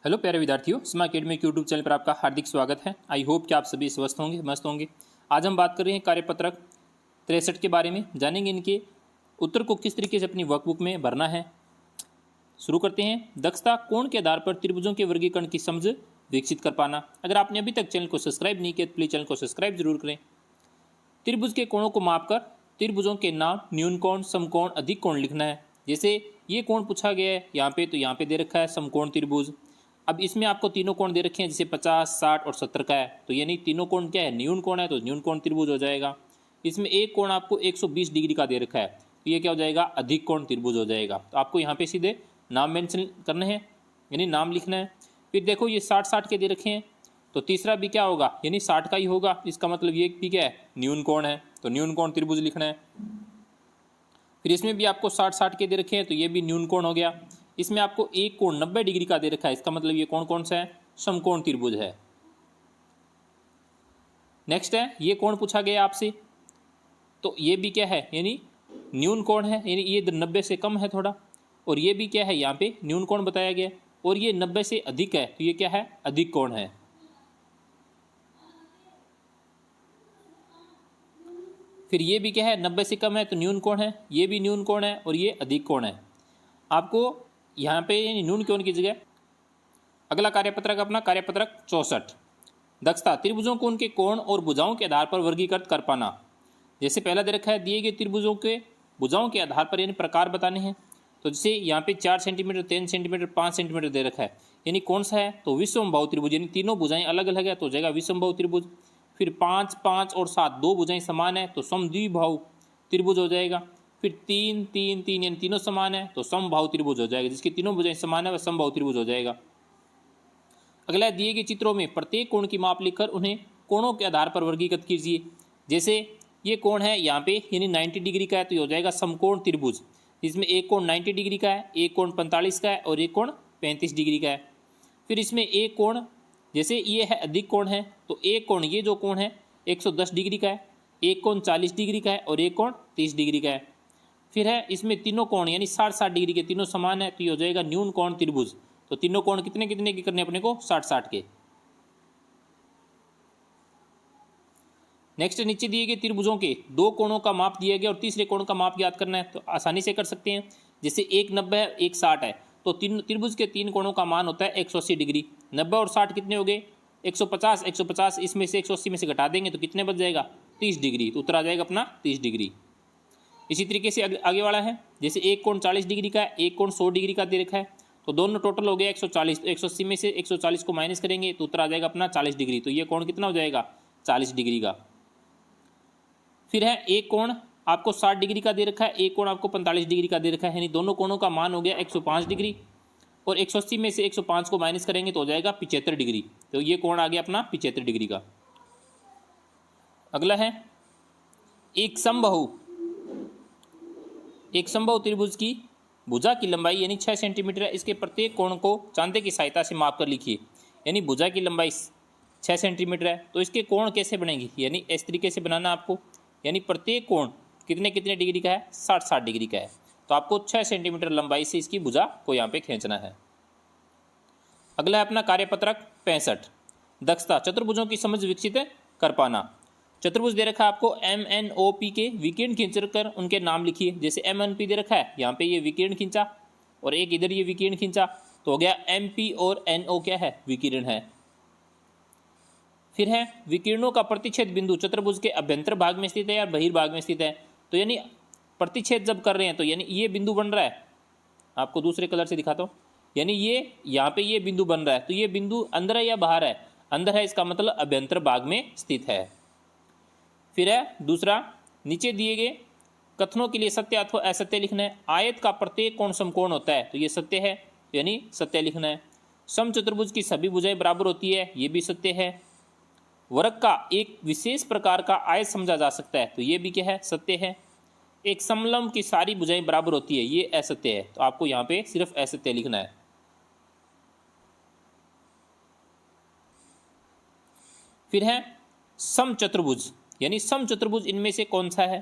Hello प्यारे विद्यार्थियों, स्मा अकेडमी के यूट्यूब चैनल पर आपका हार्दिक स्वागत है। आई होप कि आप सभी स्वस्थ होंगे, मस्त होंगे। आज हम बात कर रहे हैं कार्यपत्रक 63 के बारे में। जानेंगे इनके उत्तर को किस तरीके से अपनी वर्कबुक में भरना है। शुरू करते हैं। दक्षता कोण के आधार पर त्रिभुजों के वर्गीकरण की समझ विकसित कर पाना। अगर आपने अभी तक चैनल को सब्सक्राइब नहीं किया तो प्लीज चैनल को सब्सक्राइब जरूर करें। त्रिभुज के कोणों को मापकर त्रिभुजों के नाम न्यून कोण, समकोण, अधिक कोण लिखना है। जैसे ये कोण पूछा गया है यहाँ पे, तो यहाँ पे दे रखा है समकोण त्रिभुज। अब इसमें आपको तीनों कोण दे रखे हैं, जैसे 50, 60 और 70 का है, तो यानी तीनों कोण क्या है, न्यून कोण है, तो न्यून कोण त्रिभुज हो जाएगा। इसमें एक कोण आपको 120 डिग्री का दे रखा है, तो ये क्या हो जाएगा, अधिक कोण त्रिभुज हो जाएगा। तो आपको यहाँ पे सीधे नाम मेंशन करने हैं, यानी नाम लिखना है। फिर देखो ये 60 के दे रखे हैं, तो तीसरा भी क्या होगा, यानी 60 का ही होगा। इसका मतलब ये भी क्या है, न्यून कोण है, तो न्यून कोण त्रिभुज लिखना है। फिर इसमें भी आपको 60 के दे रखे हैं, तो ये भी न्यून कोण हो गया। इसमें आपको एक कोण 90 डिग्री का दे रखा है, इसका मतलब ये कोण कौन सा है, समकोण त्रिभुज है। नेक्स्ट है, ये कोण पूछा गया आपसे, तो ये भी क्या है, यानी न्यून कोण है, यानी ये 90 से कम है थोड़ा। और ये भी क्या है, यहाँ पे न्यून कोण बताया गया, और ये 90 से अधिक है, तो ये क्या है, अधिक कोण है। फिर ये भी क्या है, 90 से कम है, तो न्यून कोण है, ये भी न्यून कोण है, और ये अधिक कोण है। आपको यहाँ पे न्यून कोण की जगह अगला कार्यपत्रक अपना कार्यपत्रक 64। दक्षता त्रिभुजों को उनके कोण और भुजाओं के आधार पर वर्गीकृत कर पाना। जैसे पहला दे रखा है, दिए गए त्रिभुजों के भुजाओं के आधार पर यानी प्रकार बताने हैं। तो जैसे यहाँ पे 4 सेंटीमीटर, 3 सेंटीमीटर, 5 सेंटीमीटर दे रखा है, यानी कौन सा है, तो विषमबाहु त्रिभुज, यानी तीनों भुजाएं अलग अलग है, तो हो जाएगा विषमबाहु त्रिभुज। फिर 5, 5 और 7 दो भुजाएं समान है, तो समद्विबाहु त्रिभुज हो जाएगा। फिर 3, 3, 3 यानी तीनों समान है, तो समबाहु त्रिभुज हो जाएगा। जिसकी तीनों भुजाएं समान है वह समबाहु त्रिभुज हो जाएगा। अगला, दिए गए चित्रों में प्रत्येक कोण की माप लिखकर उन्हें कोणों के आधार पर वर्गीकृत कीजिए। जैसे ये कोण है यहाँ पे, यानी 90 डिग्री का है, तो ये हो जाएगा समकोण त्रिभुज। इसमें एक कोण 90 डिग्री का है, एक कोण 45 का है, और एक कोण 35 डिग्री का है। फिर इसमें एक कोण, जैसे ये है अधिक कोण है, तो एक कोण, ये जो कोण है 110 डिग्री का है, एक कोण 40 डिग्री का है, और एक कोण 30 डिग्री का है। फिर है इसमें तीनों कोण यानी 60 डिग्री के, तीनों समान है, तो ये हो जाएगा न्यून कोण त्रिभुज। तो तीनों कोण कितने कितने के करने अपने को, 60 के। नेक्स्ट, नीचे दिए गए त्रिभुजों के दो कोणों का माप दिया गया और तीसरे कोण का माप ज्ञात करना है, तो आसानी से कर सकते हैं। जैसे एक 90 है, एक 60 है, तो तीन त्रिभुज के तीन कोणों का मान होता है 180 डिग्री। 90 और 60 कितने हो गए, 150, 150 इसमें से 180 में से घटा देंगे तो कितने बच जाएगा, 30 डिग्री। तो उत्तर आ जाएगा अपना 30 डिग्री। इसी तरीके से आगे वाला है, जैसे एक कोण 40 डिग्री का है, एक कोण 100 डिग्री का दे रखा है, तो दोनों टोटल हो गया 140। तो 180 में से 140 को माइनस करेंगे तो उत्तर आ जाएगा अपना 40 डिग्री। तो ये कोण कितना हो जाएगा, 40 डिग्री का। फिर है, एक कोण आपको 60 डिग्री का दे रखा है, एक कोण आपको 45 डिग्री का दे रखा है, यानी दोनों कोणों का मान हो गया 105 डिग्री। और 180 में से 105 को माइनस करेंगे तो हो जाएगा 75 डिग्री। तो ये कोण आ गया अपना 75 डिग्री का। अगला है, एक समबाहु त्रिभुज की भुजा की लंबाई यानी 6 सेंटीमीटर है। इसके प्रत्येक कोण को चांदे की सहायता से माप कर लिखिए। यानी भुजा की लंबाई 6 सेंटीमीटर है, तो इसके कोण कैसे बनेंगे, यानी इस तरीके से बनाना आपको। यानी प्रत्येक कोण कितने कितने डिग्री का है, 60 डिग्री का है, तो आपको 6 सेंटीमीटर लंबाई से इसकी भुजा को यहाँ पे खींचना है। अगला है अपना कार्यपत्रक 65। दक्षता चतुर्भुजों की समझ विकसित कर पाना। चतुर्भुज दे रखा है आपको, MNOP के विकीर्ण खींचकर उनके नाम लिखिए। जैसे MNP दे रखा है, यहाँ पे ये विकीर्ण खींचा, और एक इधर ये विकीर्ण खींचा, तो हो गया MP, और NO क्या है, विकीर्ण है। फिर है, विकिरणों का प्रतिच्छेद बिंदु चतुर्भुज के अभ्यंतर भाग में स्थित है या बहिर्भाग में स्थित है। तो यानी प्रतिच्छेद जब कर रहे हैं, तो यानी ये बिंदु बन रहा है, आपको दूसरे कलर से दिखाता हूँ। यानी ये यहाँ पे ये बिंदु बन रहा है, तो ये बिंदु अंदर है या बाहर है, अंदर है, इसका मतलब अभ्यंतर भाग में स्थित है। फिर है दूसरा, नीचे दिए गए कथनों के लिए सत्य अथवा असत्य लिखना है। आयत का प्रत्येक कोण समकोण होता है, तो ये सत्य है, यानी सत्य लिखना है। समचतुर्भुज की सभी भुजाएं बराबर होती है, ये भी सत्य है। वर्ग का एक विशेष प्रकार का आयत समझा जा सकता है, तो ये भी क्या है, सत्य है। एक समलंब की सारी भुजाएं बराबर होती है, ये असत्य है, तो आपको यहाँ पे सिर्फ असत्य लिखना है। फिर है समचतुर्भुज, यानी समचतुर्भुज इनमें से कौन सा है,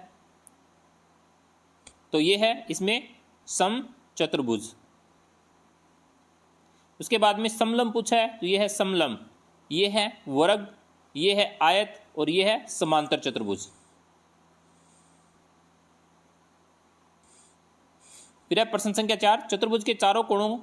तो ये है इसमें समचतुर्भुज। उसके बाद में समलम पूछा है, तो ये है समलम, ये है वर्ग, ये है आयत और ये है समांतर चतुर्भुज। फिर है प्रश्न संख्या 4, चतुर्भुज के चारों कोणों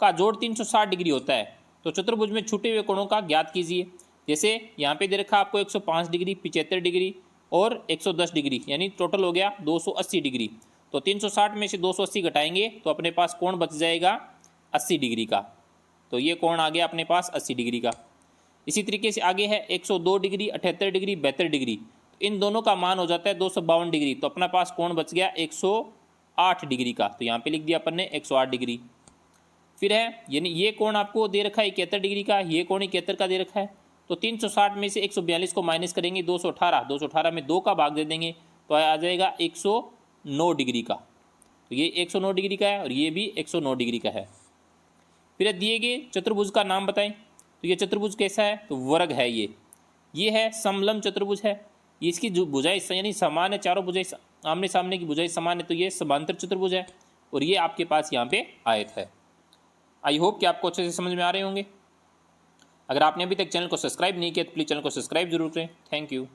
का जोड़ 360 डिग्री होता है, तो चतुर्भुज में छूटे हुए कोणों का ज्ञात कीजिए। जैसे यहाँ पे दे रखा आपको 105 डिग्री, 75 डिग्री और 110 डिग्री, यानी टोटल हो गया 280 डिग्री। तो 360 में से 280 घटाएंगे तो अपने पास कोण बच जाएगा 80 डिग्री का। तो ये कोण आ गया अपने पास 80 डिग्री का। इसी तरीके से आगे है 102 डिग्री, 78 डिग्री, 72 डिग्री, इन दोनों का मान हो जाता है 252 डिग्री। तो अपना पास कोण बच गया 108 डिग्री का। तो यहाँ पे लिख दिया अपन ने 108 डिग्री। फिर है यानी ये कोण आपको दे रखा है 71 डिग्री का, ये कोण 71 का दे रखा है। तो 360 में से 142 को माइनस करेंगे, 218 में 2 का भाग दे देंगे तो आ जाएगा 109 डिग्री का। तो ये 109 डिग्री का है और ये भी 109 डिग्री का है। फिर दिए गए चतुर्भुज का नाम बताएं, तो ये चतुर्भुज कैसा है, तो वर्ग है। ये है समलम चतुर्भुज है, ये इसकी जो भुजाएं यानी समान है, चारों भुजाएं आमने सामने की भुजाएं समान है, तो ये समांतर चतुर्भुज है। और ये आपके पास यहाँ पे आयत है। आई होप कि आपको अच्छे से समझ में आ रहे होंगे। अगर आपने अभी तक चैनल को सब्सक्राइब नहीं किया तो प्लीज़ चैनल को सब्सक्राइब जरूर करें। Thank you.